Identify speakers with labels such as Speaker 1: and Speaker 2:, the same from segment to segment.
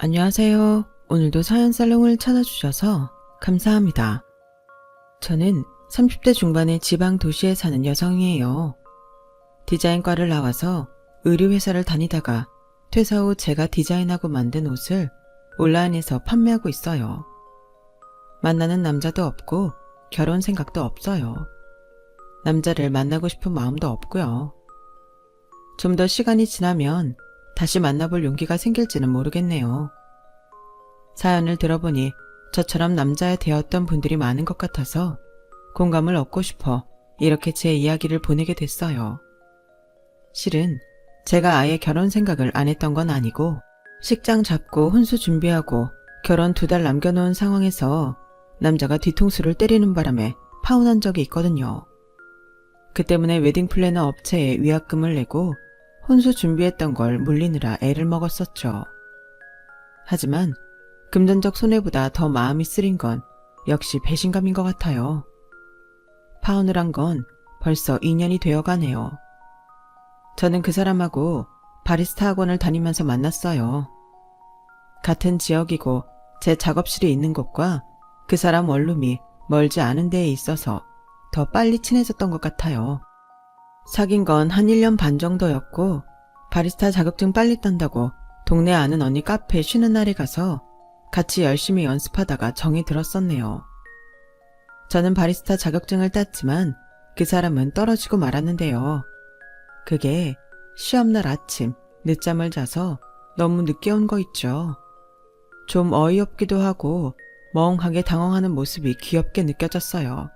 Speaker 1: 안녕하세요. 오늘도 사연살롱을 찾아주셔서 감사합니다. 저는 30대 중반의 지방 도시에 사는 여성이에요. 디자인과를 나와서 의류회사를 다니다가 퇴사 후 제가 디자인하고 만든 옷을 온라인에서 판매하고 있어요. 만나는 남자도 없고 결혼 생각도 없어요. 남자를 만나고 싶은 마음도 없고요. 좀 더 시간이 지나면 다시 만나볼 용기가 생길지는 모르겠네요. 사연을 들어보니 저처럼 남자에 대했던 분들이 많은 것 같아서 공감을 얻고 싶어 이렇게 제 이야기를 보내게 됐어요. 실은 제가 아예 결혼 생각을 안 했던 건 아니고 식장 잡고 혼수 준비하고 결혼 2달 남겨놓은 상황에서 남자가 뒤통수를 때리는 바람에 파혼한 적이 있거든요. 그 때문에 웨딩 플래너 업체에 위약금을 내고 혼수 준비했던 걸 물리느라 애를 먹었었죠. 하지만 금전적 손해보다 더 마음이 쓰린 건 역시 배신감인 것 같아요. 파혼을 한 건 벌써 2년이 되어가네요. 저는 그 사람하고 바리스타 학원을 다니면서 만났어요. 같은 지역이고 제 작업실이 있는 곳과 그 사람 원룸이 멀지 않은 데에 있어서 더 빨리 친해졌던 것 같아요. 사귄 건 한 1년 반 정도였고 바리스타 자격증 빨리 딴다고 동네 아는 언니 카페에 쉬는 날에 가서 같이 열심히 연습하다가 정이 들었었네요. 저는 바리스타 자격증을 땄지만 그 사람은 떨어지고 말았는데요. 그게 시험날 아침 늦잠을 자서 너무 늦게 온 거 있죠. 좀 어이없기도 하고 멍하게 당황하는 모습이 귀엽게 느껴졌어요.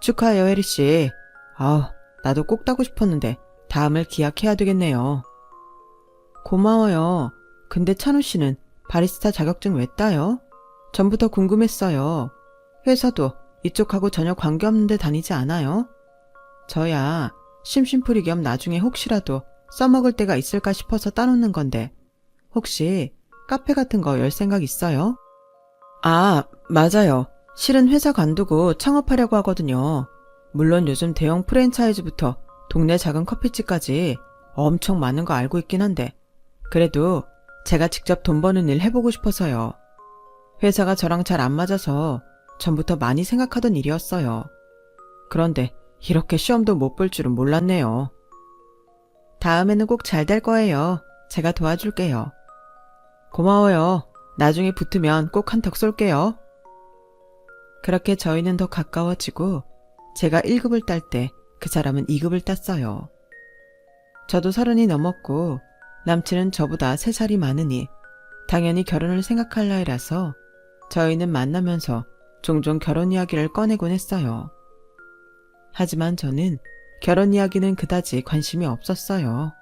Speaker 1: 축하해요, 혜리씨. 나도 꼭 따고 싶었는데 다음을 기약해야 되겠네요. 고마워요. 근데 찬우씨는 바리스타 자격증 왜 따요? 전부터 궁금했어요. 회사도 이쪽하고 전혀 관계없는 데 다니지 않아요? 저야 심심풀이 겸 나중에 혹시라도 써먹을 때가 있을까 싶어서 따놓는 건데 혹시 카페 같은 거 열 생각 있어요? 맞아요. 실은 회사 관두고 창업하려고 하거든요. 물론 요즘 대형 프랜차이즈부터 동네 작은 커피집까지 엄청 많은 거 알고 있긴 한데 그래도 제가 직접 돈 버는 일 해보고 싶어서요. 회사가 저랑 잘 안 맞아서 전부터 많이 생각하던 일이었어요. 그런데 이렇게 시험도 못 볼 줄은 몰랐네요. 다음에는 꼭 잘 될 거예요. 제가 도와줄게요. 고마워요. 나중에 붙으면 꼭 한턱 쏠게요. 그렇게 저희는 더 가까워지고 제가 1급을 딸 때 그 사람은 2급을 땄어요. 저도 30이 넘었고 남친은 저보다 3살이 많으니 당연히 결혼을 생각할 나이라서 저희는 만나면서 종종 결혼 이야기를 꺼내곤 했어요. 하지만 저는 결혼 이야기는 그다지 관심이 없었어요.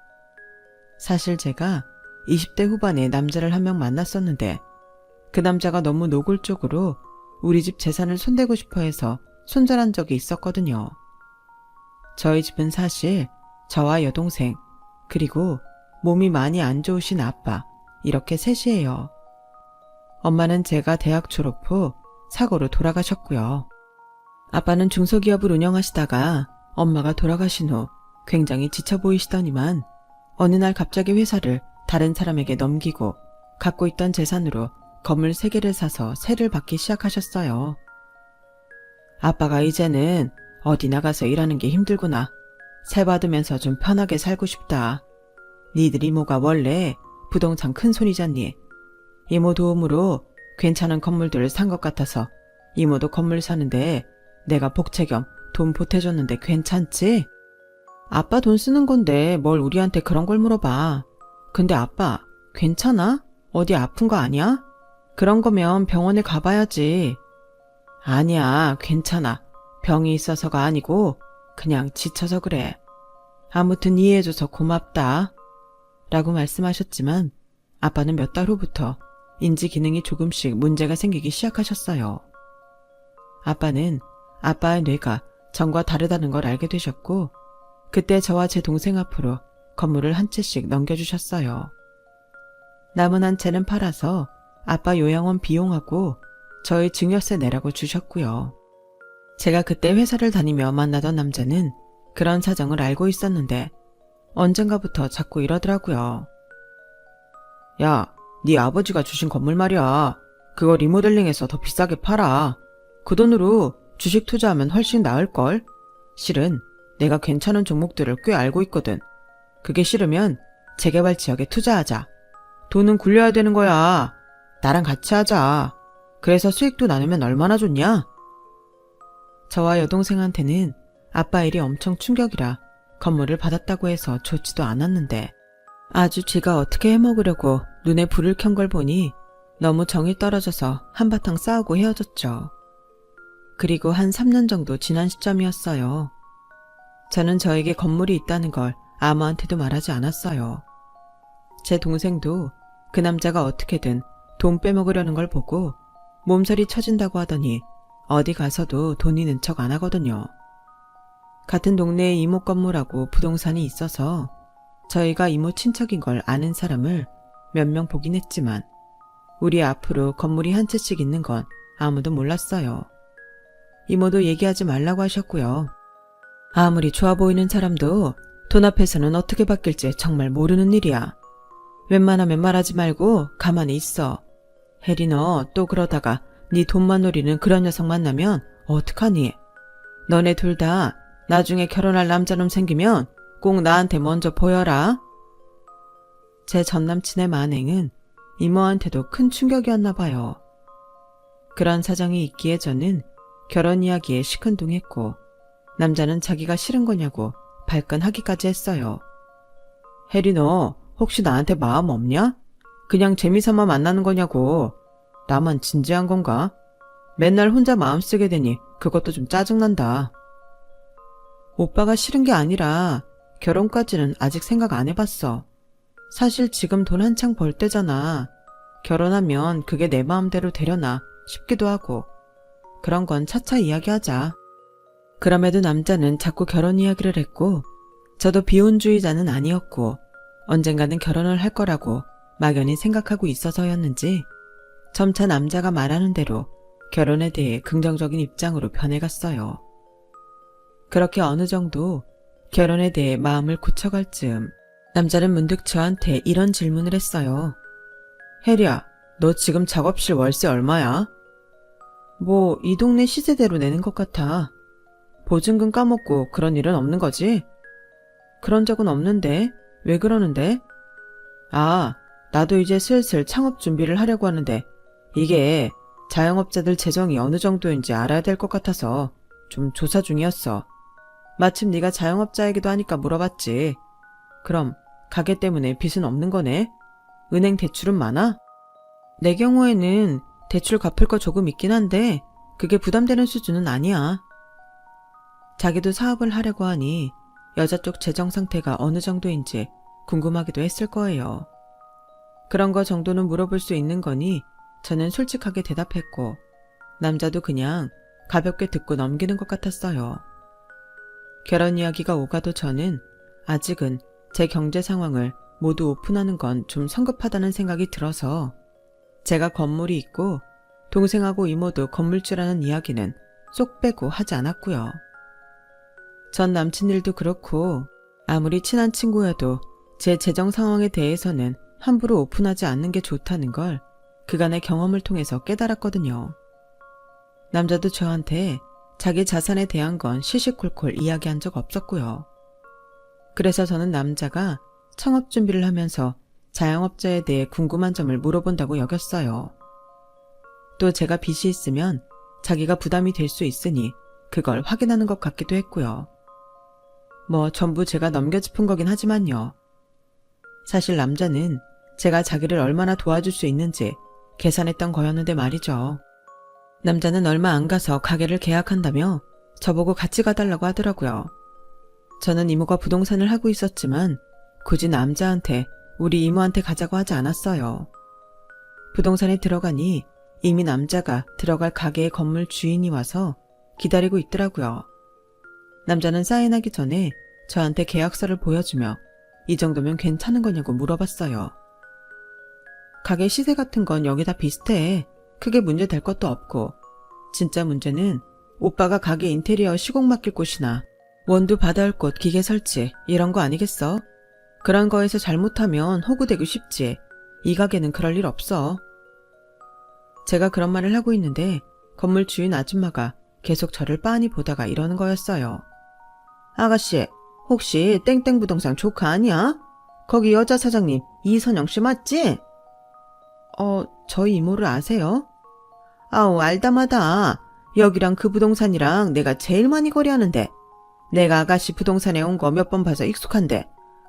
Speaker 1: 사실 제가 20대 후반에 남자를 한 명 만났었는데 그 남자가 너무 노골적으로 우리 집 재산을 손대고 싶어 해서 손절한 적이 있었거든요. 저희 집은 사실 저와 여동생 그리고 몸이 많이 안 좋으신 아빠 이렇게 셋이에요. 엄마는 제가 대학 졸업 후 사고로 돌아가셨고요. 아빠는 중소기업을 운영하시다가 엄마가 돌아가신 후 굉장히 지쳐 보이시더니만 어느 날 갑자기 회사를 다른 사람에게 넘기고 갖고 있던 재산으로 건물 3개를 사서 세를 받기 시작하셨어요. 아빠가 이제는 어디 나가서 일하는 게 힘들구나. 세 받으면서 좀 편하게 살고 싶다. 니들 이모가 원래 부동산 큰손이잖니. 이모 도움으로 괜찮은 건물들을 산 것 같아서 이모도 건물 사는데 내가 복채 겸 돈 보태줬는데 괜찮지? 아빠 돈 쓰는 건데 뭘 우리한테 그런 걸 물어봐. 근데 아빠 괜찮아? 어디 아픈 거 아니야? 그런 거면 병원에 가봐야지. 아니야, 괜찮아. 병이 있어서가 아니고 그냥 지쳐서 그래. 아무튼 이해해줘서 고맙다. 라고 말씀하셨지만 아빠는 몇 달 후부터 인지 기능이 조금씩 문제가 생기기 시작하셨어요. 아빠는 아빠의 뇌가 전과 다르다는 걸 알게 되셨고 그때 저와 제 동생 앞으로 건물을 한 채씩 넘겨주셨어요. 남은 한 채는 팔아서 아빠 요양원 비용하고 저희 증여세 내라고 주셨고요. 제가 그때 회사를 다니며 만나던 남자는 그런 사정을 알고 있었는데 언젠가부터 자꾸 이러더라고요. 야, 네 아버지가 주신 건물 말이야. 그거 리모델링해서 더 비싸게 팔아. 그 돈으로 주식 투자하면 훨씬 나을걸? 실은 내가 괜찮은 종목들을 꽤 알고 있거든. 그게 싫으면 재개발 지역에 투자하자. 돈은 굴려야 되는 거야. 나랑 같이 하자. 그래서 수익도 나누면 얼마나 좋냐? 저와 여동생한테는 아빠 일이 엄청 충격이라 건물을 받았다고 해서 좋지도 않았는데 아주 쥐가 어떻게 해먹으려고 눈에 불을 켠 걸 보니 너무 정이 떨어져서 한바탕 싸우고 헤어졌죠. 그리고 한 3년 정도 지난 시점이었어요. 저는 저에게 건물이 있다는 걸 아무한테도 말하지 않았어요. 제 동생도 그 남자가 어떻게든 돈 빼먹으려는 걸 보고 몸서리 쳐진다고 하더니 어디 가서도 돈 있는 척 안 하거든요. 같은 동네에 이모 건물하고 부동산이 있어서 저희가 이모 친척인 걸 아는 사람을 몇 명 보긴 했지만 우리 앞으로 건물이 한 채씩 있는 건 아무도 몰랐어요. 이모도 얘기하지 말라고 하셨고요. 아무리 좋아 보이는 사람도 돈 앞에서는 어떻게 바뀔지 정말 모르는 일이야. 웬만하면 말하지 말고 가만히 있어. 혜리 너 또 그러다가 네 돈만 노리는 그런 녀석 만나면 어떡하니? 너네 둘 다 나중에 결혼할 남자놈 생기면 꼭 나한테 먼저 보여라. 제 전남친의 만행은 이모한테도 큰 충격이었나 봐요. 그런 사정이 있기에 저는 결혼 이야기에 시큰둥했고 남자는 자기가 싫은 거냐고 발끈하기까지 했어요. 혜리 너 혹시 나한테 마음 없냐? 그냥 재미삼아 만나는 거냐고. 나만 진지한 건가? 맨날 혼자 마음 쓰게 되니 그것도 좀 짜증난다. 오빠가 싫은 게 아니라 결혼까지는 아직 생각 안 해봤어. 사실 지금 돈 한창 벌 때잖아. 결혼하면 그게 내 마음대로 되려나 싶기도 하고. 그런 건 차차 이야기하자. 그럼에도 남자는 자꾸 결혼 이야기를 했고 저도 비혼주의자는 아니었고 언젠가는 결혼을 할 거라고 막연히 생각하고 있어서였는지 점차 남자가 말하는 대로 결혼에 대해 긍정적인 입장으로 변해갔어요. 그렇게 어느 정도 결혼에 대해 마음을 굳혀갈 즈음 남자는 문득 저한테 이런 질문을 했어요. 혜리야, 너 지금 작업실 월세 얼마야? 뭐 이 동네 시세대로 내는 것 같아. 보증금 까먹고 그런 일은 없는 거지? 그런 적은 없는데 왜 그러는데? 아, 나도 이제 슬슬 창업 준비를 하려고 하는데 이게 자영업자들 재정이 어느 정도인지 알아야 될 것 같아서 좀 조사 중이었어. 마침 네가 자영업자이기도 하니까 물어봤지. 그럼 가게 때문에 빚은 없는 거네? 은행 대출은 많아? 내 경우에는 대출 갚을 거 조금 있긴 한데 그게 부담되는 수준은 아니야. 자기도 사업을 하려고 하니 여자 쪽 재정 상태가 어느 정도인지 궁금하기도 했을 거예요. 그런 거 정도는 물어볼 수 있는 거니 저는 솔직하게 대답했고 남자도 그냥 가볍게 듣고 넘기는 것 같았어요. 결혼 이야기가 오가도 저는 아직은 제 경제 상황을 모두 오픈하는 건 좀 성급하다는 생각이 들어서 제가 건물이 있고 동생하고 이모도 건물주라는 이야기는 쏙 빼고 하지 않았고요. 전 남친 일도 그렇고 아무리 친한 친구여도 제 재정 상황에 대해서는 함부로 오픈하지 않는 게 좋다는 걸 그간의 경험을 통해서 깨달았거든요. 남자도 저한테 자기 자산에 대한 건 시시콜콜 이야기한 적 없었고요. 그래서 저는 남자가 창업 준비를 하면서 자영업자에 대해 궁금한 점을 물어본다고 여겼어요. 또 제가 빚이 있으면 자기가 부담이 될 수 있으니 그걸 확인하는 것 같기도 했고요. 뭐 전부 제가 넘겨짚은 거긴 하지만요. 사실 남자는 제가 자기를 얼마나 도와줄 수 있는지 계산했던 거였는데 말이죠. 남자는 얼마 안 가서 가게를 계약한다며 저보고 같이 가달라고 하더라고요. 저는 이모가 부동산을 하고 있었지만 굳이 남자한테 우리 이모한테 가자고 하지 않았어요. 부동산에 들어가니 이미 남자가 들어갈 가게의 건물 주인이 와서 기다리고 있더라고요. 남자는 사인하기 전에 저한테 계약서를 보여주며 이 정도면 괜찮은 거냐고 물어봤어요. 가게 시세 같은 건 여기 다 비슷해. 크게 문제 될 것도 없고 진짜 문제는 오빠가 가게 인테리어 시공 맡길 곳이나 원두 받아올 곳 기계 설치 이런 거 아니겠어? 그런 거에서 잘못하면 호구되기 쉽지. 이 가게는 그럴 일 없어. 제가 그런 말을 하고 있는데 건물 주인 아줌마가 계속 저를 빤히 보다가 이러는 거였어요. 아가씨, 혹시 땡땡 부동산 조카 아니야? 거기 여자 사장님 이선영 씨 맞지? 저희 이모를 아세요? 아우, 알다마다. 여기랑 그 부동산이랑 내가 제일 많이 거래하는데. 내가 아가씨 부동산에 온 거 몇 번 봐서 익숙한데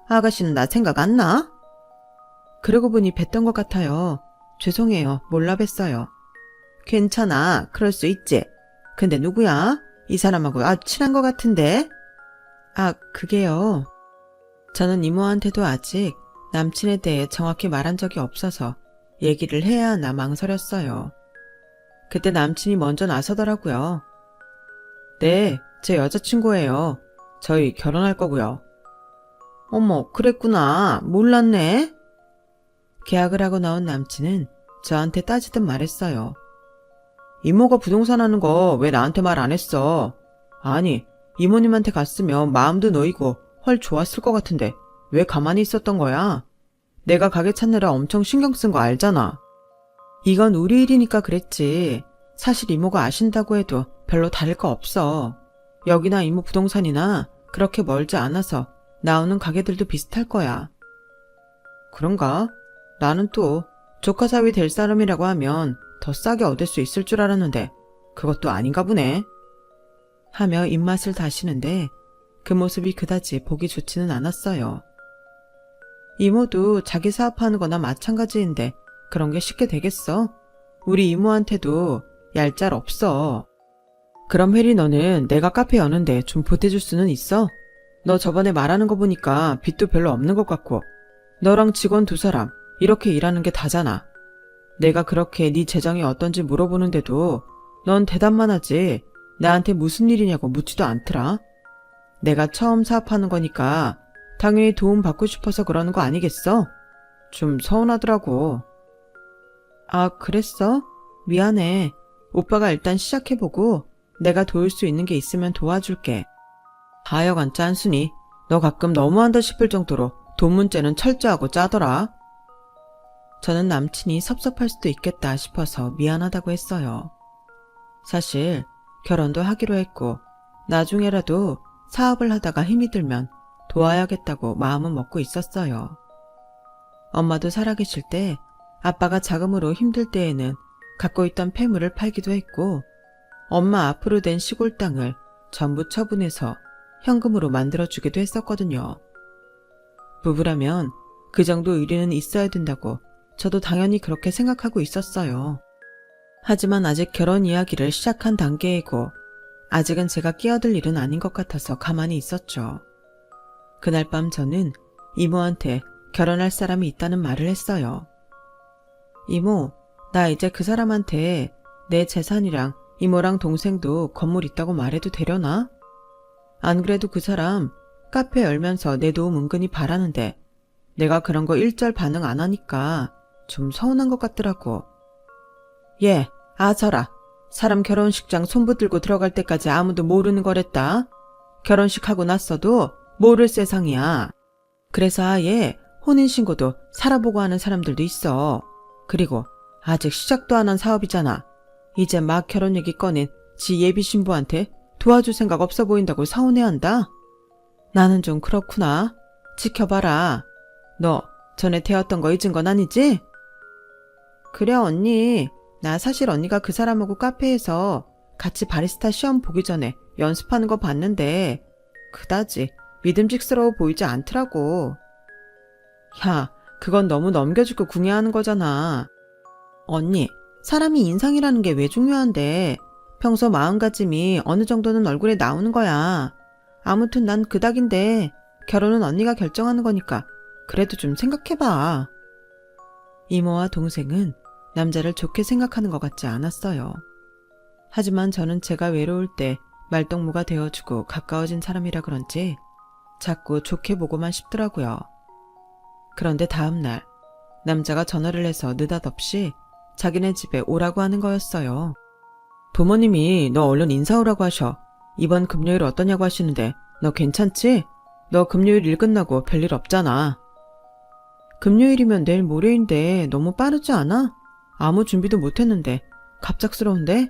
Speaker 1: 아가씨는 나 생각 안 나? 그러고 보니 뵀던 것 같아요. 죄송해요. 몰라 뵀어요. 괜찮아. 그럴 수 있지. 근데 누구야? 이 사람하고 아주 친한 것 같은데? 그게요. 저는 이모한테도 아직 남친에 대해 정확히 말한 적이 없어서 얘기를 해야 하나 망설였어요. 그때 남친이 먼저 나서더라고요. 네, 제 여자친구예요. 저희 결혼할 거고요. 어머, 그랬구나. 몰랐네. 계약을 하고 나온 남친은 저한테 따지듯 말했어요. 이모가 부동산 하는 거 왜 나한테 말 안 했어? 아니, 이모님한테 갔으면 마음도 놓이고 헐 좋았을 것 같은데 왜 가만히 있었던 거야? 내가 가게 찾느라 엄청 신경 쓴 거 알잖아. 이건 우리 일이니까 그랬지. 사실 이모가 아신다고 해도 별로 다를 거 없어. 여기나 이모 부동산이나 그렇게 멀지 않아서 나오는 가게들도 비슷할 거야. 그런가? 나는 또 조카 사위 될 사람이라고 하면 더 싸게 얻을 수 있을 줄 알았는데 그것도 아닌가 보네. 하며 입맛을 다시는데 그 모습이 그다지 보기 좋지는 않았어요. 이모도 자기 사업하는 거나 마찬가지인데 그런 게 쉽게 되겠어? 우리 이모한테도 얄짤 없어. 그럼 혜리 너는 내가 카페 여는데 좀 보태줄 수는 있어? 너 저번에 말하는 거 보니까 빚도 별로 없는 것 같고 너랑 직원 2사람 이렇게 일하는 게 다잖아. 내가 그렇게 네 재정이 어떤지 물어보는데도 넌 대답만 하지 나한테 무슨 일이냐고 묻지도 않더라. 내가 처음 사업하는 거니까 당연히 도움 받고 싶어서 그러는 거 아니겠어? 좀 서운하더라고. 그랬어? 미안해. 오빠가 일단 시작해보고 내가 도울 수 있는 게 있으면 도와줄게. 하여간 짠순이, 너 가끔 너무한다 싶을 정도로 돈 문제는 철저하고 짜더라. 저는 남친이 섭섭할 수도 있겠다 싶어서 미안하다고 했어요. 사실 결혼도 하기로 했고 나중에라도 사업을 하다가 힘이 들면 도와야겠다고 마음은 먹고 있었어요. 엄마도 살아계실 때 아빠가 자금으로 힘들 때에는 갖고 있던 폐물을 팔기도 했고 엄마 앞으로 된 시골 땅을 전부 처분해서 현금으로 만들어주기도 했었거든요. 부부라면 그 정도 의리는 있어야 된다고 저도 당연히 그렇게 생각하고 있었어요. 하지만 아직 결혼 이야기를 시작한 단계이고 아직은 제가 끼어들 일은 아닌 것 같아서 가만히 있었죠. 그날 밤 저는 이모한테 결혼할 사람이 있다는 말을 했어요. 이모, 나 이제 그 사람한테 내 재산이랑 이모랑 동생도 건물 있다고 말해도 되려나? 안 그래도 그 사람 카페 열면서 내 도움 은근히 바라는데 내가 그런 거 일절 반응 안 하니까 좀 서운한 것 같더라고. 예, 아서라. 사람 결혼식장 손붙들고 들어갈 때까지 아무도 모르는 거랬다. 결혼식 하고 났어도 모를 세상이야. 그래서 아예 혼인신고도 살아보고 하는 사람들도 있어. 그리고 아직 시작도 안 한 사업이잖아. 이제 막 결혼 얘기 꺼낸 지 예비 신부한테 도와줄 생각 없어 보인다고 서운해한다. 나는 좀 그렇구나. 지켜봐라. 너 전에 대었던 거 잊은 건 아니지? 그래 언니. 나 사실 언니가 그 사람하고 카페에서 같이 바리스타 시험 보기 전에 연습하는 거 봤는데 그다지 믿음직스러워 보이지 않더라고. 야, 그건 너무 넘겨주고 궁예하는 거잖아. 언니, 사람이 인상이라는 게 왜 중요한데 평소 마음가짐이 어느 정도는 얼굴에 나오는 거야. 아무튼 난 그닥인데 결혼은 언니가 결정하는 거니까 그래도 좀 생각해봐. 이모와 동생은 남자를 좋게 생각하는 것 같지 않았어요. 하지만 저는 제가 외로울 때 말동무가 되어주고 가까워진 사람이라 그런지 자꾸 좋게 보고만 싶더라고요. 그런데 다음날 남자가 전화를 해서 느닷없이 자기네 집에 오라고 하는 거였어요. 부모님이 너 얼른 인사 오라고 하셔. 이번 금요일 어떠냐고 하시는데 너 괜찮지? 너 금요일 일 끝나고 별일 없잖아. 금요일이면 내일 모레인데 너무 빠르지 않아? 아무 준비도 못했는데 갑작스러운데?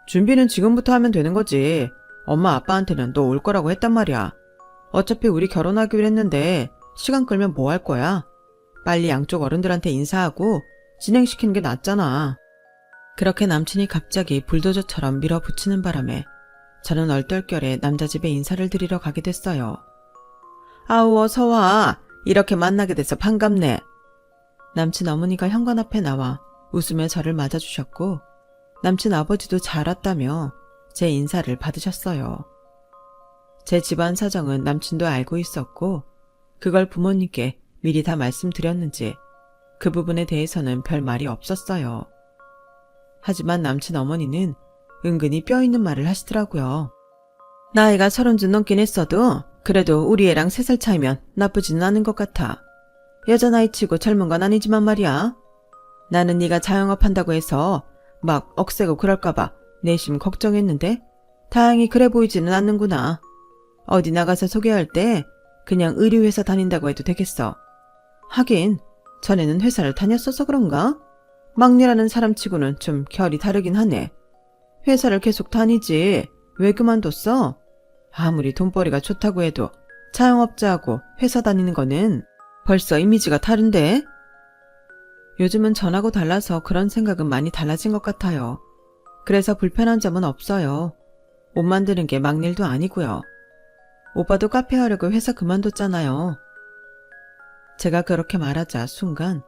Speaker 1: 준비는 지금부터 하면 되는 거지. 엄마 아빠한테는 너 올 거라고 했단 말이야. 어차피 우리 결혼하기로 했는데 시간 끌면 뭐 할 거야? 빨리 양쪽 어른들한테 인사하고 진행시키는 게 낫잖아. 그렇게 남친이 갑자기 불도저처럼 밀어붙이는 바람에 저는 얼떨결에 남자 집에 인사를 드리러 가게 됐어요. 아우 어서 와. 이렇게 만나게 돼서 반갑네. 남친 어머니가 현관 앞에 나와 웃으며 저를 맞아주셨고 남친 아버지도 잘 왔다며 제 인사를 받으셨어요. 제 집안 사정은 남친도 알고 있었고 그걸 부모님께 미리 다 말씀드렸는지 그 부분에 대해서는 별 말이 없었어요. 하지만 남친 어머니는 은근히 뼈 있는 말을 하시더라고요. 나이가 30좀 넘긴 했어도 그래도 우리 애랑 3살 차이면 나쁘지는 않은 것 같아. 여자 나이치고 젊은 건 아니지만 말이야. 나는 네가 자영업한다고 해서 막 억세고 그럴까봐 내심 걱정했는데 다행히 그래 보이지는 않는구나. 어디 나가서 소개할 때 그냥 의류회사 다닌다고 해도 되겠어. 하긴 전에는 회사를 다녔어서 그런가? 막내라는 사람치고는 좀 결이 다르긴 하네. 회사를 계속 다니지 왜 그만뒀어? 아무리 돈벌이가 좋다고 해도 자영업자하고 회사 다니는 거는 벌써 이미지가 다른데? 요즘은 전하고 달라서 그런 생각은 많이 달라진 것 같아요. 그래서 불편한 점은 없어요. 옷 만드는 게 막일도 아니고요. 오빠도 카페 하려고 회사 그만뒀잖아요. 제가 그렇게 말하자 순간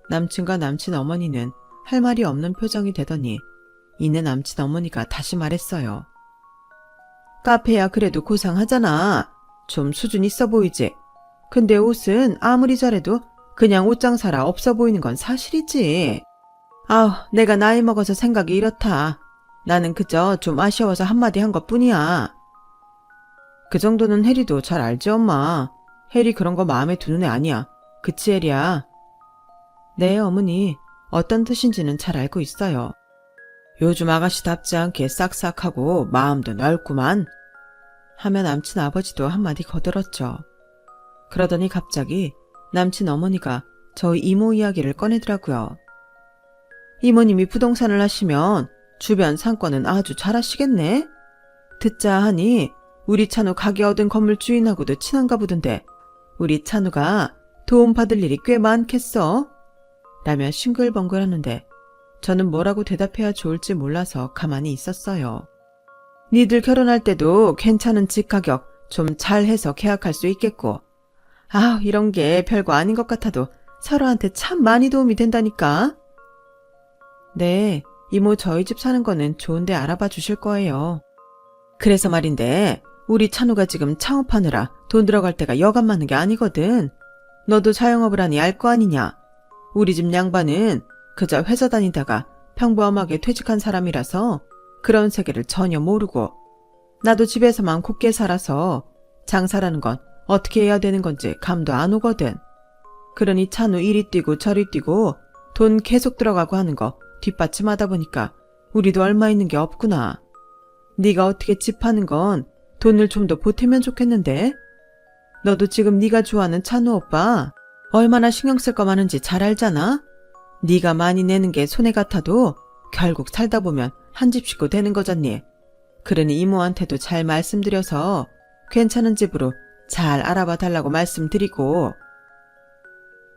Speaker 1: 남친과 남친 어머니는 할 말이 없는 표정이 되더니 이내 남친 어머니가 다시 말했어요. 카페야 그래도 고상하잖아. 좀 수준 있어 보이지. 근데 옷은 아무리 잘해도 그냥 옷장사라 없어 보이는 건 사실이지. 아우 내가 나이 먹어서 생각이 이렇다. 나는 그저 좀 아쉬워서 한마디 한 것뿐이야. 그 정도는 혜리도 잘 알지 엄마. 혜리 그런 거 마음에 드는 애 아니야. 그치 혜리야? 네 어머니. 어떤 뜻인지는 잘 알고 있어요. 요즘 아가씨답지 않게 싹싹하고 마음도 넓구만. 하며 남친 아버지도 한마디 거들었죠. 그러더니 갑자기 남친 어머니가 저희 이모 이야기를 꺼내더라고요. 이모님이 부동산을 하시면 주변 상권은 아주 잘하시겠네? 듣자 하니 우리 찬우 가게 얻은 건물 주인하고도 친한가 보던데 우리 찬우가 도움 받을 일이 꽤 많겠어? 라며 싱글벙글하는데 저는 뭐라고 대답해야 좋을지 몰라서 가만히 있었어요. 니들 결혼할 때도 괜찮은 집 가격 좀 잘해서 계약할 수 있겠고 아 이런 게 별거 아닌 것 같아도 서로한테 참 많이 도움이 된다니까. 네, 이모 저희 집 사는 거는 좋은데 알아봐 주실 거예요. 그래서 말인데 우리 찬우가 지금 창업하느라 돈 들어갈 때가 여간 많은 게 아니거든. 너도 자영업을 하니 알 거 아니냐. 우리 집 양반은 그저 회사 다니다가 평범하게 퇴직한 사람이라서 그런 세계를 전혀 모르고 나도 집에서만 곱게 살아서 장사라는 건 어떻게 해야 되는 건지 감도 안 오거든. 그러니 찬우 이리 뛰고 저리 뛰고 돈 계속 들어가고 하는 거 뒷받침하다 보니까 우리도 얼마 있는 게 없구나. 네가 어떻게 집 하는 건 돈을 좀 더 보태면 좋겠는데. 너도 지금 네가 좋아하는 찬우 오빠 얼마나 신경 쓸 거 많은지 잘 알잖아. 네가 많이 내는 게 손해 같아도 결국 살다 보면 한 집 식구 되는 거잖니. 그러니 이모한테도 잘 말씀드려서 괜찮은 집으로 잘 알아봐 달라고 말씀드리고.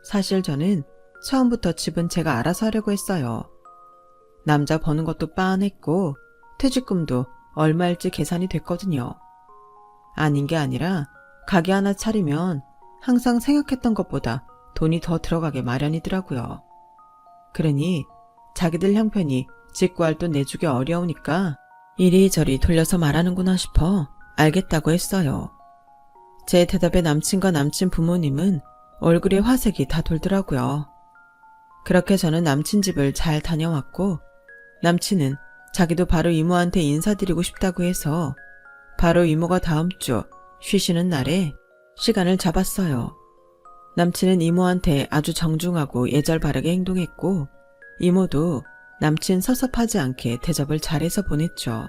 Speaker 1: 사실 저는 처음부터 집은 제가 알아서 하려고 했어요. 남자 버는 것도 빤했고 퇴직금도 얼마일지 계산이 됐거든요. 아닌 게 아니라 가게 하나 차리면 항상 생각했던 것보다 돈이 더 들어가게 마련이더라고요. 그러니 자기들 형편이 집 구할 돈 내주기 어려우니까 이리저리 돌려서 말하는구나 싶어 알겠다고 했어요. 제 대답에 남친과 남친 부모님은 얼굴에 화색이 다 돌더라고요. 그렇게 저는 남친 집을 잘 다녀왔고 남친은 자기도 바로 이모한테 인사드리고 싶다고 해서 바로 이모가 다음 주 쉬시는 날에 시간을 잡았어요. 남친은 이모한테 아주 정중하고 예절 바르게 행동했고 이모도 남친 섭섭하지 않게 대접을 잘해서 보냈죠.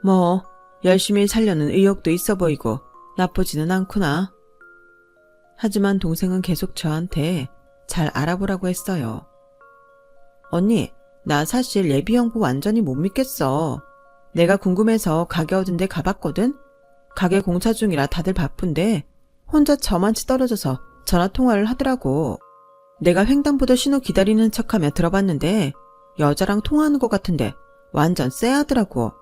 Speaker 1: 뭐 열심히 살려는 의욕도 있어 보이고 나쁘지는 않구나. 하지만 동생은 계속 저한테 잘 알아보라고 했어요. 언니, 나 사실 예비 형부 완전히 못 믿겠어. 내가 궁금해서 가게 얻은 데 가봤거든? 가게 공사 중이라 다들 바쁜데 혼자 저만치 떨어져서 전화통화를 하더라고. 내가 횡단보도 신호 기다리는 척하며 들어봤는데 여자랑 통화하는 것 같은데 완전 쎄하더라고.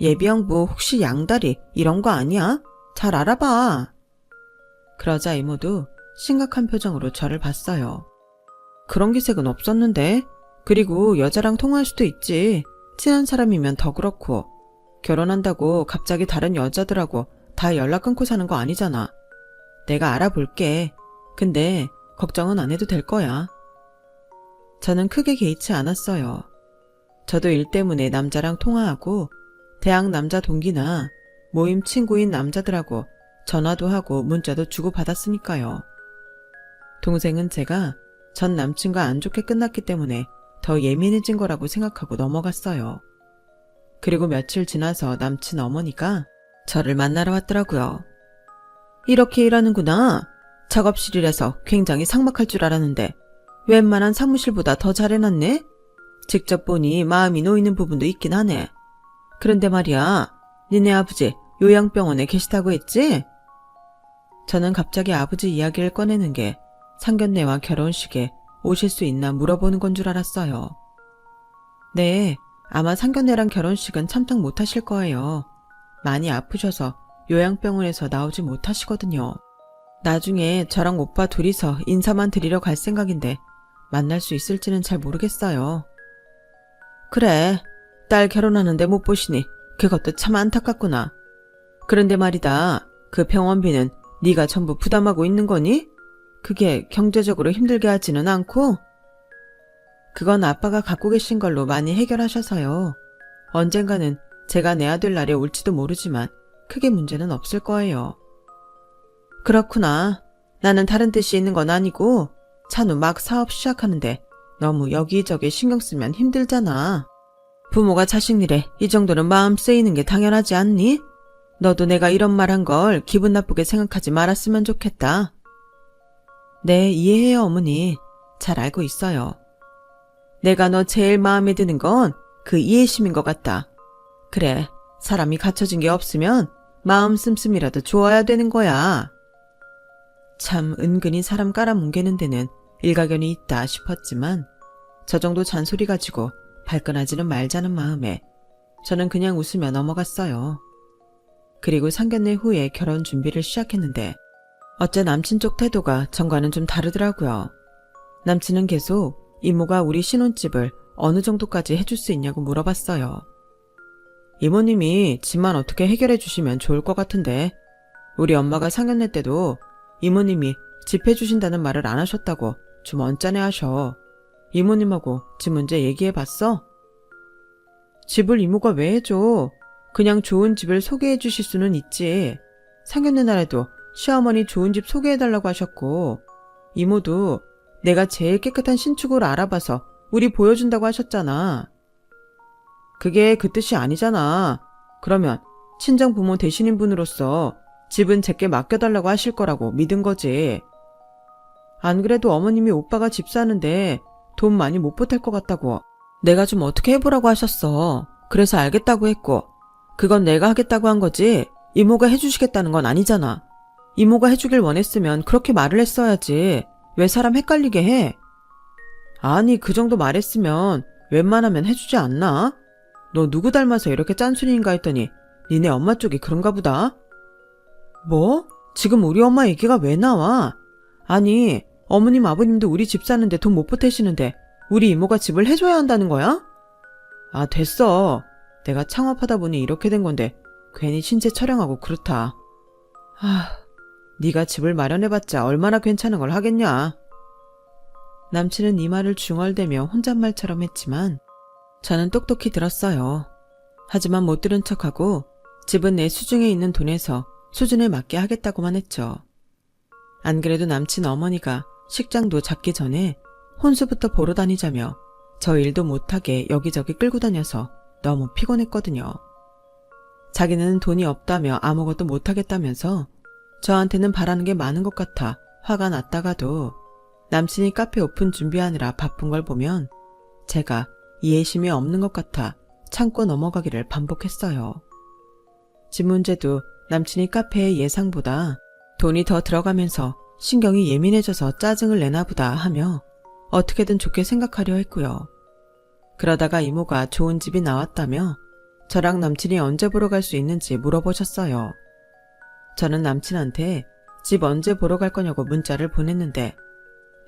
Speaker 1: 예비 형부 혹시 양다리 이런 거 아니야? 잘 알아봐. 그러자 이모도 심각한 표정으로 저를 봤어요. 그런 기색은 없었는데. 그리고 여자랑 통화할 수도 있지. 친한 사람이면 더 그렇고. 결혼한다고 갑자기 다른 여자들하고 다 연락 끊고 사는 거 아니잖아. 내가 알아볼게. 근데 걱정은 안 해도 될 거야. 저는 크게 개의치 않았어요. 저도 일 때문에 남자랑 통화하고 대학 남자 동기나 모임 친구인 남자들하고 전화도 하고 문자도 주고받았으니까요. 동생은 제가 전 남친과 안 좋게 끝났기 때문에 더 예민해진 거라고 생각하고 넘어갔어요. 그리고 며칠 지나서 남친 어머니가 저를 만나러 왔더라고요. 이렇게 일하는구나. 작업실이라서 굉장히 삭막할 줄 알았는데 웬만한 사무실보다 더 잘해놨네? 직접 보니 마음이 놓이는 부분도 있긴 하네. 그런데 말이야, 니네 아버지 요양병원에 계시다고 했지? 저는 갑자기 아버지 이야기를 꺼내는 게 상견례와 결혼식에 오실 수 있나 물어보는 건 줄 알았어요. 네, 아마 상견례랑 결혼식은 참석 못 하실 거예요. 많이 아프셔서 요양병원에서 나오지 못하시거든요. 나중에 저랑 오빠 둘이서 인사만 드리러 갈 생각인데 만날 수 있을지는 잘 모르겠어요. 그래, 딸 결혼하는데 못 보시니 그것도 참 안타깝구나. 그런데 말이다, 그 병원비는 네가 전부 부담하고 있는 거니? 그게 경제적으로 힘들게 하지는 않고? 그건 아빠가 갖고 계신 걸로 많이 해결하셔서요. 언젠가는 제가 내야 될 날이 올지도 모르지만 크게 문제는 없을 거예요. 그렇구나. 나는 다른 뜻이 있는 건 아니고 찬우 막 사업 시작하는데 너무 여기저기 신경 쓰면 힘들잖아. 부모가 자식 일에 이 정도는 마음 쓰이는 게 당연하지 않니? 너도 내가 이런 말 한 걸 기분 나쁘게 생각하지 말았으면 좋겠다. 네, 이해해요, 어머니. 잘 알고 있어요. 내가 너 제일 마음에 드는 건 그 이해심인 것 같다. 그래, 사람이 갖춰진 게 없으면 마음 씀씀이라도 좋아야 되는 거야. 참 은근히 사람 깔아뭉개는 데는 일가견이 있다 싶었지만 저 정도 잔소리 가지고 발끈하지는 말자는 마음에 저는 그냥 웃으며 넘어갔어요. 그리고 상견례 후에 결혼 준비를 시작했는데 어째 남친 쪽 태도가 전과는 좀 다르더라고요. 남친은 계속 이모가 우리 신혼집을 어느 정도까지 해줄 수 있냐고 물어봤어요. 이모님이 집만 어떻게 해결해 주시면 좋을 것 같은데 우리 엄마가 상견례 때도 이모님이 집 해주신다는 말을 안 하셨다고 좀 언짢아 하셔. 이모님하고 집 문제 얘기해봤어? 집을 이모가 왜 해줘? 그냥 좋은 집을 소개해 주실 수는 있지. 상견례 날에도 시어머니 좋은 집 소개해달라고 하셨고 이모도 내가 제일 깨끗한 신축으로 알아봐서 우리 보여준다고 하셨잖아. 그게 그 뜻이 아니잖아. 그러면 친정 부모 대신인 분으로서 집은 제게 맡겨달라고 하실 거라고 믿은 거지. 안 그래도 어머님이 오빠가 집 사는데 돈 많이 못 보탤 것 같다고 내가 좀 어떻게 해보라고 하셨어. 그래서 알겠다고 했고 그건 내가 하겠다고 한 거지 이모가 해주시겠다는 건 아니잖아. 이모가 해주길 원했으면 그렇게 말을 했어야지. 왜 사람 헷갈리게 해? 아니 그 정도 말했으면 웬만하면 해주지 않나? 너 누구 닮아서 이렇게 짠순이인가 했더니 니네 엄마 쪽이 그런가 보다. 뭐? 지금 우리 엄마 얘기가 왜 나와? 아니 어머님 아버님도 우리 집 사는데 돈 못 보태시는데 우리 이모가 집을 해줘야 한다는 거야? 아 됐어. 내가 창업하다 보니 이렇게 된 건데 괜히 신체 촬영하고 그렇다. 네가 집을 마련해봤자 얼마나 괜찮은 걸 하겠냐. 남친은 이 말을 중얼대며 혼잣말처럼 했지만 저는 똑똑히 들었어요. 하지만 못 들은 척하고 집은 내 수중에 있는 돈에서 수준에 맞게 하겠다고만 했죠. 안 그래도 남친 어머니가 식장도 잡기 전에 혼수부터 보러 다니자며 저 일도 못하게 여기저기 끌고 다녀서 너무 피곤했거든요. 자기는 돈이 없다며 아무것도 못하겠다면서 저한테는 바라는 게 많은 것 같아 화가 났다가도 남친이 카페 오픈 준비하느라 바쁜 걸 보면 제가 이해심이 없는 것 같아 참고 넘어가기를 반복했어요. 집 문제도 남친이 카페의 예상보다 돈이 더 들어가면서 신경이 예민해져서 짜증을 내나 보다 하며 어떻게든 좋게 생각하려 했고요. 그러다가 이모가 좋은 집이 나왔다며 저랑 남친이 언제 보러 갈 수 있는지 물어보셨어요. 저는 남친한테 집 언제 보러 갈 거냐고 문자를 보냈는데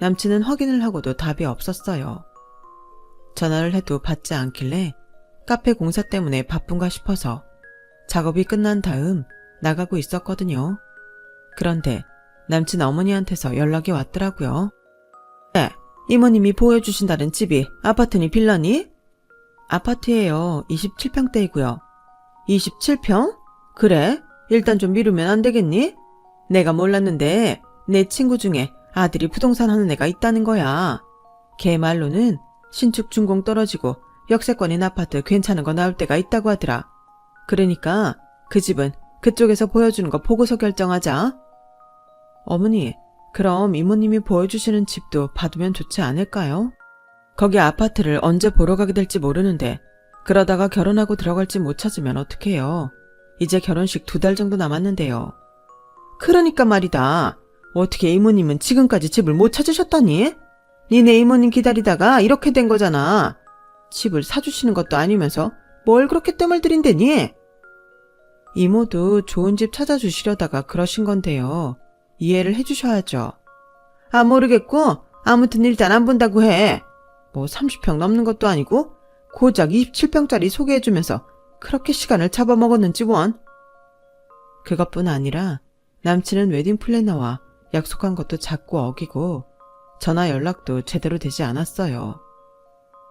Speaker 1: 남친은 확인을 하고도 답이 없었어요. 전화를 해도 받지 않길래 카페 공사 때문에 바쁜가 싶어서 작업이 끝난 다음 나가고 있었거든요. 그런데 남친 어머니한테서 연락이 왔더라고요. 네, 이모님이 보여주신다는 집이 아파트니 빌라니? 아파트예요. 27평대이고요. 27평? 그래? 일단 좀 미루면 안 되겠니? 내가 몰랐는데 내 친구 중에 아들이 부동산 하는 애가 있다는 거야. 걔 말로는 신축 준공 떨어지고 역세권인 아파트 괜찮은 거 나올 때가 있다고 하더라. 그러니까 그 집은 그쪽에서 보여주는 거 보고서 결정하자. 어머니, 그럼 이모님이 보여주시는 집도 봐두면 좋지 않을까요? 거기 아파트를 언제 보러 가게 될지 모르는데 그러다가 결혼하고 들어갈지 못 찾으면 어떡해요. 이제 결혼식 2달 정도 남았는데요. 그러니까 말이다. 어떻게 이모님은 지금까지 집을 못 찾으셨다니? 니네 이모님 기다리다가 이렇게 된 거잖아. 집을 사주시는 것도 아니면서 뭘 그렇게 뜸을 들인대니? 이모도 좋은 집 찾아주시려다가 그러신 건데요. 이해를 해주셔야죠. 아, 모르겠고 아무튼 일단 안 본다고 해. 뭐 30평 넘는 것도 아니고 고작 27평짜리 소개해주면서 그렇게 시간을 잡아먹었는지 원. 그것뿐 아니라 남친은 웨딩 플래너와 약속한 것도 자꾸 어기고 전화 연락도 제대로 되지 않았어요.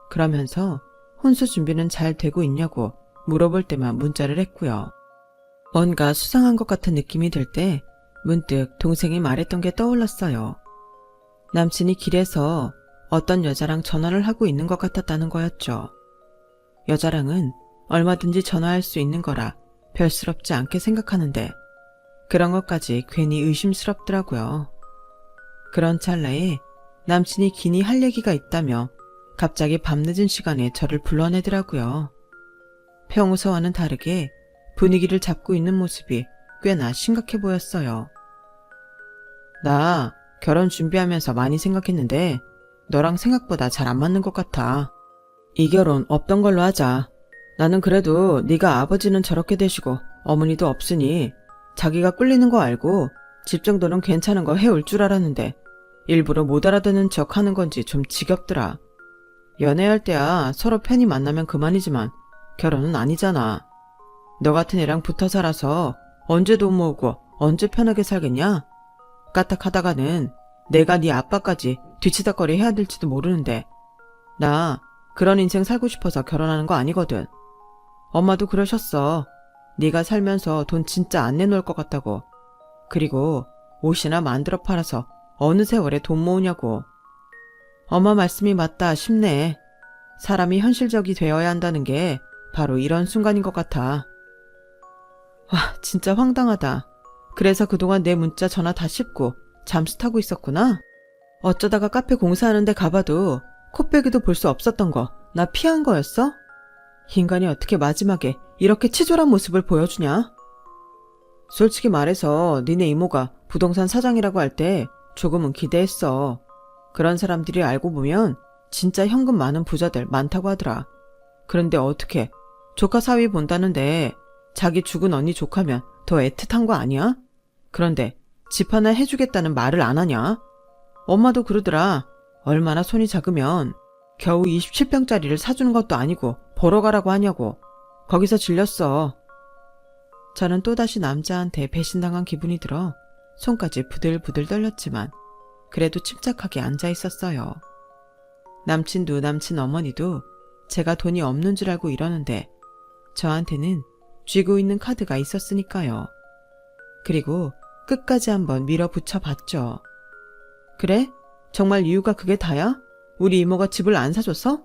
Speaker 1: 그러면서 혼수 준비는 잘 되고 있냐고 물어볼 때만 문자를 했고요. 뭔가 수상한 것 같은 느낌이 들 때 문득 동생이 말했던 게 떠올랐어요. 남친이 길에서 어떤 여자랑 전화를 하고 있는 것 같았다는 거였죠. 여자랑은 얼마든지 전화할 수 있는 거라 별스럽지 않게 생각하는데 그런 것까지 괜히 의심스럽더라고요. 그런 찰나에 남친이 기니 할 얘기가 있다며 갑자기 밤늦은 시간에 저를 불러내더라고요. 평소와는 다르게 분위기를 잡고 있는 모습이 꽤나 심각해 보였어요. 나 결혼 준비하면서 많이 생각했는데 너랑 생각보다 잘 안 맞는 것 같아. 이 결혼 없던 걸로 하자. 나는 그래도 네가 아버지는 저렇게 되시고 어머니도 없으니 자기가 꿀리는 거 알고 집 정도는 괜찮은 거 해올 줄 알았는데 일부러 못 알아듣는 척 하는 건지 좀 지겹더라. 연애할 때야 서로 편히 만나면 그만이지만 결혼은 아니잖아. 너 같은 애랑 붙어 살아서 언제 돈 모으고 언제 편하게 살겠냐? 까딱하다가는 내가 네 아빠까지 뒤치다거리 해야 될지도 모르는데 나 그런 인생 살고 싶어서 결혼하는 거 아니거든. 엄마도 그러셨어. 네가 살면서 돈 진짜 안 내놓을 것 같다고. 그리고 옷이나 만들어 팔아서 어느 세월에 돈 모으냐고. 엄마 말씀이 맞다 싶네. 사람이 현실적이 되어야 한다는 게 바로 이런 순간인 것 같아. 와, 진짜 황당하다. 그래서 그동안 내 문자 전화 다 씹고 잠수 타고 있었구나. 어쩌다가 카페 공사하는데 가봐도 코빼기도 볼 수 없었던 거 나 피한 거였어? 인간이 어떻게 마지막에 이렇게 치졸한 모습을 보여주냐? 솔직히 말해서 니네 이모가 부동산 사장이라고 할 때 조금은 기대했어. 그런 사람들이 알고 보면 진짜 현금 많은 부자들 많다고 하더라. 그런데 어떻게 조카 사위 본다는데 자기 죽은 언니 조카면 더 애틋한 거 아니야? 그런데 집 하나 해주겠다는 말을 안 하냐? 엄마도 그러더라. 얼마나 손이 작으면 겨우 27평짜리를 사주는 것도 아니고 보러 가라고 하냐고. 거기서 질렸어. 저는 또다시 남자한테 배신당한 기분이 들어 손까지 부들부들 떨렸지만 그래도 침착하게 앉아 있었어요. 남친도 남친 어머니도 제가 돈이 없는 줄 알고 이러는데 저한테는 쥐고 있는 카드가 있었으니까요. 그리고 끝까지 한번 밀어붙여 봤죠. 그래? 정말 이유가 그게 다야? 우리 이모가 집을 안 사줘서?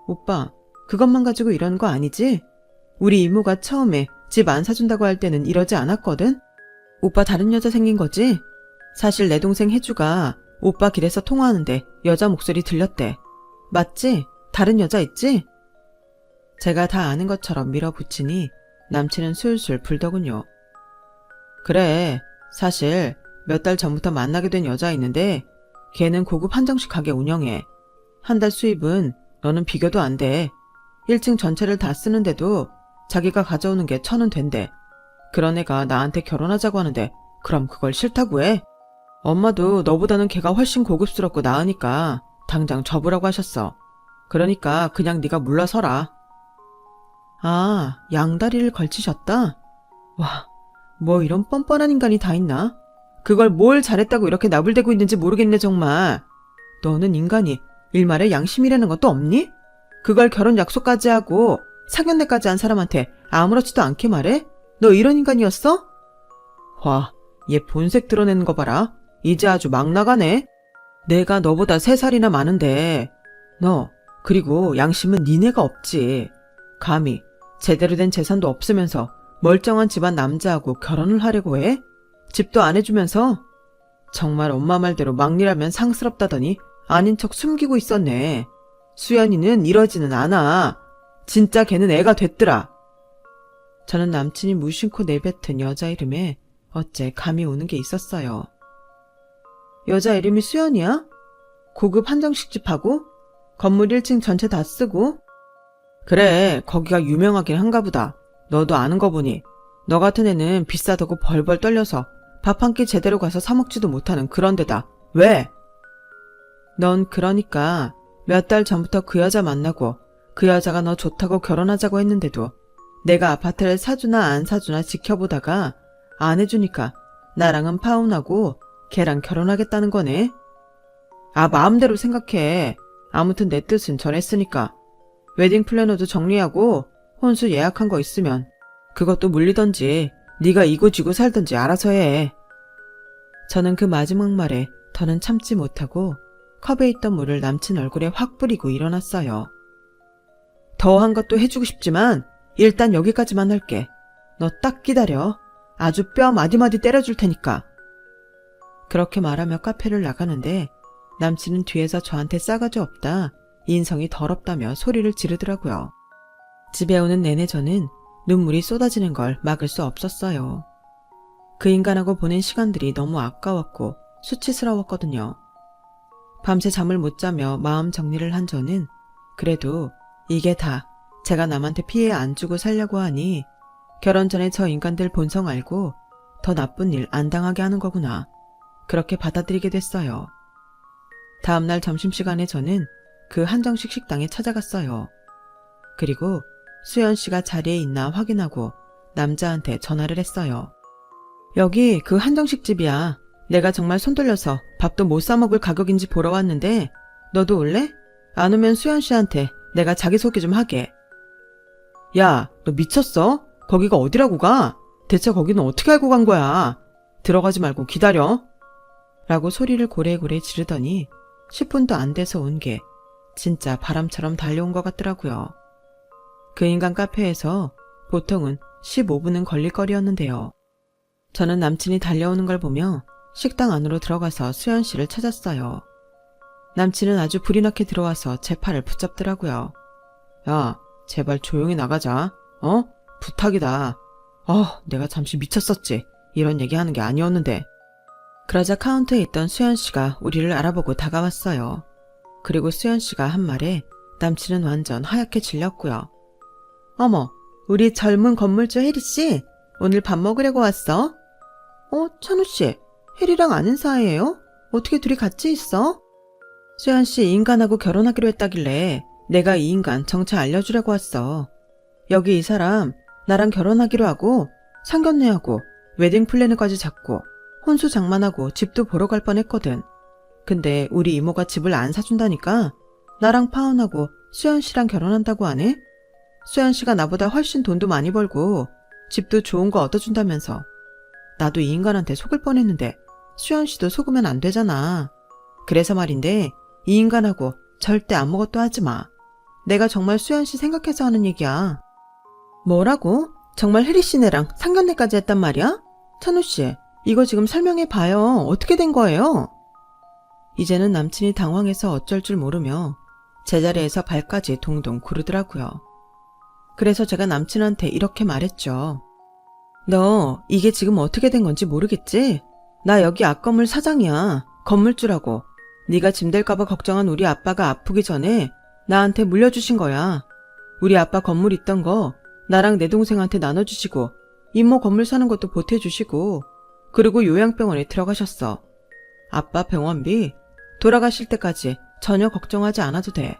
Speaker 1: 오빠, 그것만 가지고 이런 거 아니지? 우리 이모가 처음에 집 안 사준다고 할 때는 이러지 않았거든? 오빠 다른 여자 생긴 거지? 사실 내 동생 혜주가 오빠 길에서 통화하는데 여자 목소리 들렸대. 맞지? 다른 여자 있지? 제가 다 아는 것처럼 밀어붙이니 남친은 술술 불더군요. 그래, 사실 몇 달 전부터 만나게 된 여자 있는데 걔는 고급 한정식 가게 운영해. 한 달 수입은 너는 비교도 안 돼. 1층 전체를 다 쓰는데도 자기가 가져오는 게 1,000원 된대. 그런 애가 나한테 결혼하자고 하는데 그럼 그걸 싫다고 해? 엄마도 너보다는 걔가 훨씬 고급스럽고 나으니까 당장 접으라고 하셨어. 그러니까 그냥 네가 물러서라. 아, 양다리를 걸치셨다? 와, 뭐 이런 뻔뻔한 인간이 다 있나? 그걸 뭘 잘했다고 이렇게 나불대고 있는지 모르겠네 정말. 너는 인간이 일말의 양심이라는 것도 없니? 그걸 결혼 약속까지 하고 상견례까지 한 사람한테 아무렇지도 않게 말해? 너 이런 인간이었어? 와, 얘 본색 드러내는 거 봐라. 이제 아주 막 나가네. 내가 너보다 3살이나 많은데 너 그리고 양심은 니네가 없지. 감히 제대로 된 재산도 없으면서 멀쩡한 집안 남자하고 결혼을 하려고 해? 집도 안 해주면서? 정말 엄마 말대로 막리라면 상스럽다더니 아닌 척 숨기고 있었네. 수연이는 이러지는 않아. 진짜 걔는 애가 됐더라. 저는 남친이 무심코 내뱉은 여자 이름에 어째 감이 오는 게 있었어요. 여자 이름이 수연이야? 고급 한정식집하고? 건물 1층 전체 다 쓰고? 그래, 거기가 유명하긴 한가 보다. 너도 아는 거 보니. 너 같은 애는 비싸다고 벌벌 떨려서 밥 한 끼 제대로 가서 사 먹지도 못하는 그런 데다. 왜? 넌 그러니까 몇 달 전부터 그 여자 만나고 그 여자가 너 좋다고 결혼하자고 했는데도 내가 아파트를 사주나 안 사주나 지켜보다가 안 해주니까 나랑은 파혼하고 걔랑 결혼하겠다는 거네. 아, 마음대로 생각해. 아무튼 내 뜻은 전했으니까. 웨딩 플래너도 정리하고 혼수 예약한 거 있으면 그것도 물리던지 네가 이고지고 살던지 알아서 해. 저는 그 마지막 말에 더는 참지 못하고 컵에 있던 물을 남친 얼굴에 확 뿌리고 일어났어요. 더한 것도 해주고 싶지만 일단 여기까지만 할게. 너 딱 기다려. 아주 뼈 마디마디 때려줄 테니까. 그렇게 말하며 카페를 나가는데 남친은 뒤에서 저한테 싸가지 없다, 인성이 더럽다며 소리를 지르더라고요. 집에 오는 내내 저는 눈물이 쏟아지는 걸 막을 수 없었어요. 그 인간하고 보낸 시간들이 너무 아까웠고 수치스러웠거든요. 밤새 잠을 못 자며 마음 정리를 한 저는 그래도 이게 다 제가 남한테 피해 안 주고 살려고 하니 결혼 전에 저 인간들 본성 알고 더 나쁜 일 안 당하게 하는 거구나. 그렇게 받아들이게 됐어요. 다음날 점심시간에 저는 그 한정식 식당에 찾아갔어요. 그리고 수연 씨가 자리에 있나 확인하고 남자한테 전화를 했어요. 여기 그 한정식 집이야. 내가 정말 손 돌려서 밥도 못 사 먹을 가격인지 보러 왔는데 너도 올래? 안 오면 수연 씨한테 내가 자기소개 좀 하게. 야, 너 미쳤어? 거기가 어디라고 가? 대체 거기는 어떻게 알고 간 거야? 들어가지 말고 기다려. 라고 소리를 고래고래 지르더니 10분도 안 돼서 온 게 진짜 바람처럼 달려온 것 같더라고요. 그 인간 카페에서 보통은 15분은 걸릴 거리였는데요. 저는 남친이 달려오는 걸 보며 식당 안으로 들어가서 수연 씨를 찾았어요. 남친은 아주 불이 나게 들어와서 제 팔을 붙잡더라고요. 야, 제발 조용히 나가자. 어? 부탁이다. 내가 잠시 미쳤었지. 이런 얘기하는 게 아니었는데. 그러자 카운터에 있던 수연 씨가 우리를 알아보고 다가왔어요. 그리고 수연 씨가 한 말에 남친은 완전 하얗게 질렸고요. 어머, 우리 젊은 건물주 혜리 씨, 오늘 밥 먹으려고 왔어? 찬우 씨, 혜리랑 아는 사이예요? 어떻게 둘이 같이 있어? 수연 씨 이 인간하고 결혼하기로 했다길래 내가 이 인간 정체 알려주려고 왔어. 여기 이 사람 나랑 결혼하기로 하고 상견례하고 웨딩 플래너까지 잡고 혼수 장만하고 집도 보러 갈 뻔했거든. 근데 우리 이모가 집을 안 사준다니까 나랑 파혼하고 수연 씨랑 결혼한다고 하네? 수연 씨가 나보다 훨씬 돈도 많이 벌고 집도 좋은 거 얻어준다면서. 나도 이 인간한테 속을 뻔했는데 수연 씨도 속으면 안 되잖아. 그래서 말인데 이 인간하고 절대 아무것도 하지 마. 내가 정말 수연 씨 생각해서 하는 얘기야. 뭐라고? 정말 혜리 씨네랑 상견례까지 했단 말이야? 찬우 씨, 이거 지금 설명해봐요. 어떻게 된 거예요? 이제는 남친이 당황해서 어쩔 줄 모르며 제자리에서 발까지 동동 구르더라고요. 그래서 제가 남친한테 이렇게 말했죠. 너 이게 지금 어떻게 된 건지 모르겠지? 나 여기 앞건물 사장이야. 건물주라고. 네가 짐 될까봐 걱정한 우리 아빠가 아프기 전에 나한테 물려주신 거야. 우리 아빠 건물 있던 거 나랑 내 동생한테 나눠주시고 이모 건물 사는 것도 보태주시고 그리고 요양병원에 들어가셨어. 아빠 병원비 돌아가실 때까지 전혀 걱정하지 않아도 돼.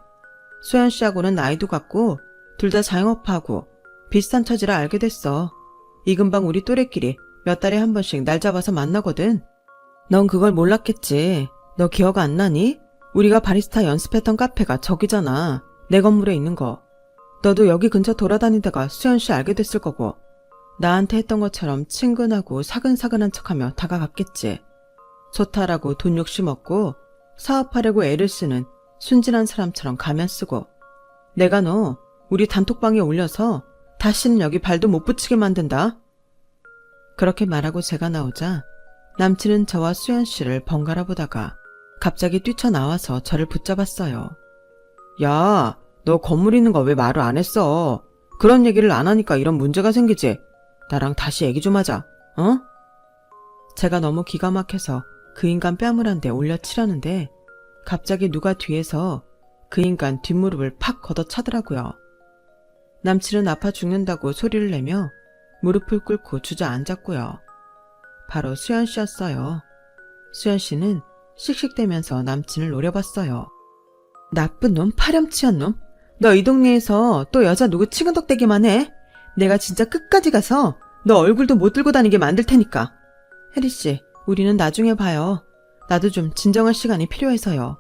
Speaker 1: 수연 씨하고는 나이도 같고 둘 다 자영업하고 비슷한 처지라 알게 됐어. 이 근방 우리 또래끼리 몇 달에 한 번씩 날 잡아서 만나거든. 넌 그걸 몰랐겠지. 너 기억 안 나니? 우리가 바리스타 연습했던 카페가 저기잖아. 내 건물에 있는 거. 너도 여기 근처 돌아다니다가 수연 씨 알게 됐을 거고 나한테 했던 것처럼 친근하고 사근사근한 척하며 다가갔겠지. 좋다라고 돈 욕심 없고 사업하려고 애를 쓰는 순진한 사람처럼 가면 쓰고 내가 너 우리 단톡방에 올려서 다시는 여기 발도 못 붙이게 만든다. 그렇게 말하고 제가 나오자 남친은 저와 수연 씨를 번갈아 보다가 갑자기 뛰쳐나와서 저를 붙잡았어요. 야, 너 건물 있는 거 왜 말을 안 했어? 그런 얘기를 안 하니까 이런 문제가 생기지. 나랑 다시 얘기 좀 하자, 어? 제가 너무 기가 막혀서 그 인간 뺨을 한 대 올려치려는데 갑자기 누가 뒤에서 그 인간 뒷무릎을 팍 걷어차더라고요. 남친은 아파 죽는다고 소리를 내며 무릎을 꿇고 주저앉았고요. 바로 수연 씨였어요. 수연 씨는 씩씩대면서 남친을 노려봤어요. 나쁜 놈, 파렴치한 놈. 너 이 동네에서 또 여자 누구 치근덕대기만 해? 내가 진짜 끝까지 가서 너 얼굴도 못 들고 다니게 만들 테니까. 혜리 씨, 우리는 나중에 봐요. 나도 좀 진정할 시간이 필요해서요.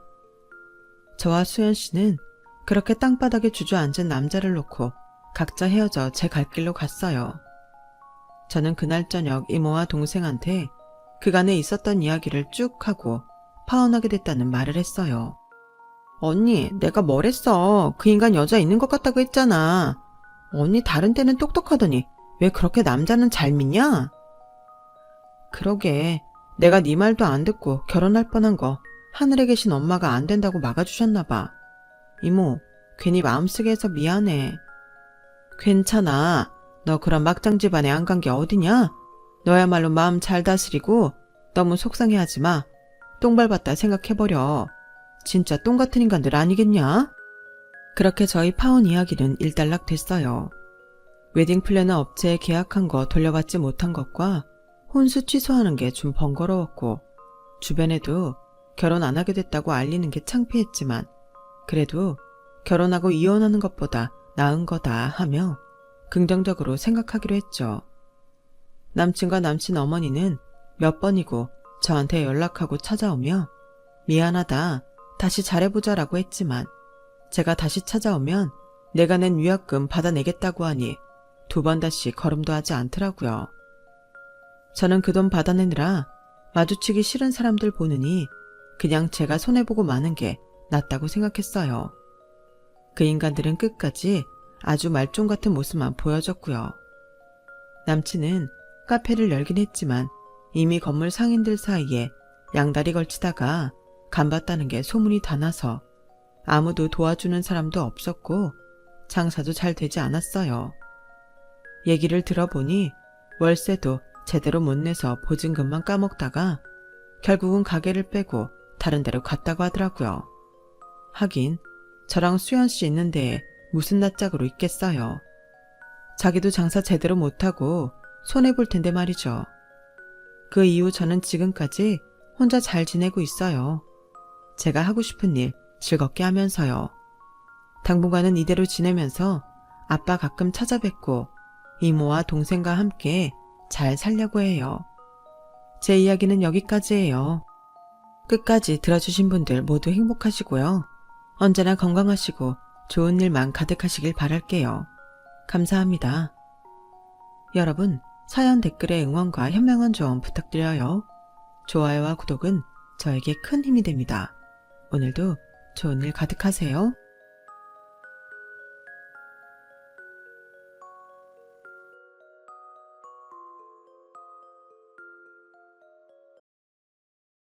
Speaker 1: 저와 수연 씨는 그렇게 땅바닥에 주저앉은 남자를 놓고 각자 헤어져 제 갈 길로 갔어요. 저는 그날 저녁 이모와 동생한테 그간에 있었던 이야기를 쭉 하고 파혼하게 됐다는 말을 했어요. 언니, 내가 뭘 했어. 그 인간 여자 있는 것 같다고 했잖아. 언니 다른 때는 똑똑하더니 왜 그렇게 남자는 잘 믿냐? 그러게, 내가 네 말도 안 듣고 결혼할 뻔한 거 하늘에 계신 엄마가 안 된다고 막아주셨나 봐. 이모, 괜히 마음 쓰게 해서 미안해. 괜찮아. 너 그런 막장 집안에 안 간 게 어디냐? 너야말로 마음 잘 다스리고 너무 속상해하지 마. 똥 밟았다 생각해버려. 진짜 똥 같은 인간들 아니겠냐? 그렇게 저희 파혼 이야기는 일단락 됐어요. 웨딩 플래너 업체에 계약한 거 돌려받지 못한 것과 혼수 취소하는 게 좀 번거로웠고 주변에도 결혼 안 하게 됐다고 알리는 게 창피했지만 그래도 결혼하고 이혼하는 것보다 나은 거다 하며 긍정적으로 생각하기로 했죠. 남친과 남친 어머니는 몇 번이고 저한테 연락하고 찾아오며 미안하다, 다시 잘해보자라고 했지만 제가 다시 찾아오면 내가 낸 위약금 받아내겠다고 하니 두 번 다시 걸음도 하지 않더라고요. 저는 그 돈 받아내느라 마주치기 싫은 사람들 보느니 그냥 제가 손해보고 마는 게 낫다고 생각했어요. 그 인간들은 끝까지 아주 말종 같은 모습만 보여줬고요. 남친은 카페를 열긴 했지만 이미 건물 상인들 사이에 양다리 걸치다가 간봤다는 게 소문이 다 나서 아무도 도와주는 사람도 없었고 장사도 잘 되지 않았어요. 얘기를 들어보니 월세도 제대로 못 내서 보증금만 까먹다가 결국은 가게를 빼고 다른 데로 갔다고 하더라고요. 하긴 저랑 수연 씨 있는 데에 무슨 낯짝으로 있겠어요. 자기도 장사 제대로 못하고 손해볼 텐데 말이죠. 그 이후 저는 지금까지 혼자 잘 지내고 있어요. 제가 하고 싶은 일 즐겁게 하면서요. 당분간은 이대로 지내면서 아빠 가끔 찾아뵙고 이모와 동생과 함께 잘 살려고 해요. 제 이야기는 여기까지예요. 끝까지 들어주신 분들 모두 행복하시고요. 언제나 건강하시고 좋은 일만 가득하시길 바랄게요. 감사합니다. 여러분, 사연 댓글에 응원과 현명한 조언 부탁드려요. 좋아요와 구독은 저에게 큰 힘이 됩니다. 오늘도 좋은 일 가득하세요.